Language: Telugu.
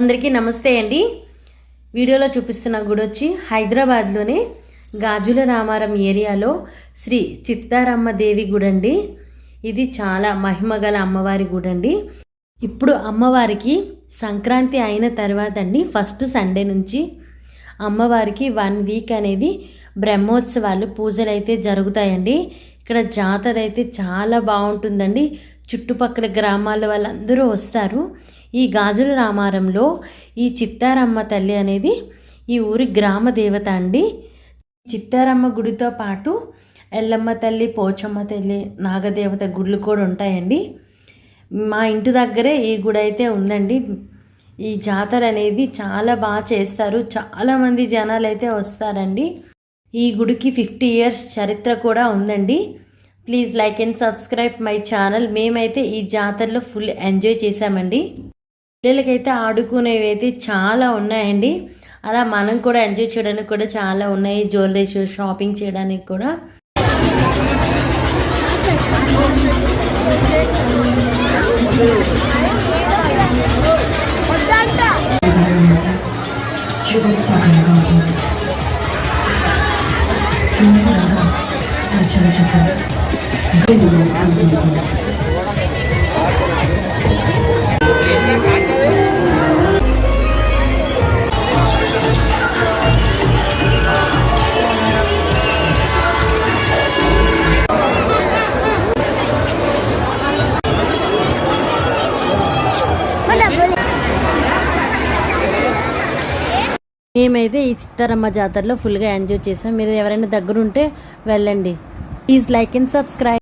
అందరికీ నమస్తే అండి. వీడియోలో చూపిస్తున్న గుడి వచ్చి హైదరాబాద్లోనే గాజుల రామారం ఏరియాలో శ్రీ చిత్తారమ్మ దేవి గుడి అండి. ఇది చాలా మహిమగల అమ్మవారి గుడి అండి. ఇప్పుడు అమ్మవారికి సంక్రాంతి అయిన తర్వాత అండి ఫస్ట్ సండే నుంచి అమ్మవారికి 1 వీక్ అనేది బ్రహ్మోత్సవాలు పూజలు అయితే జరుగుతాయండి. ఇక్కడ జాతర అయితే చాలా బాగుంటుందండి. చుట్టుపక్కల గ్రామాల వాళ్ళందరూ వస్తారు. ఈ గాజుల రామారంలో ఈ చిత్తారమ్మ తల్లి అనేది ఈ ఊరి గ్రామ దేవత అండి. చిత్తారమ్మ గుడితో పాటు ఎల్లమ్మ తల్లి, పోచమ్మ తల్లి, నాగదేవత గుళ్ళు కూడా ఉంటాయండి. మా ఇంటి దగ్గరే ఈ గుడి అయితే ఉందండి. ఈ జాతర అనేది చాలా బాగా చేస్తారు. చాలామంది జనాలు అయితే వస్తారండి. ఈ గుడికి 50 years చరిత్ర కూడా ఉందండి. Please like and subscribe my channel. మేమైతే ఈ జాతరలో ఫుల్ ఎంజాయ్ చేసామండి. పిల్లలకైతే ఆడుకునేవి అయితే చాలా ఉన్నాయండి. అలా మనం కూడా ఎంజాయ్ చేయడానికి కూడా చాలా ఉన్నాయి. జ్యువెలరీ షాపింగ్ చేయడానికి కూడా. మేమైతే ఈ చిత్తారమ్మ జాతరలో ఫుల్గా ఎంజాయ్ చేసాం. మీరు ఎవరైనా దగ్గర ఉంటే వెళ్ళండి. Please like and subscribe.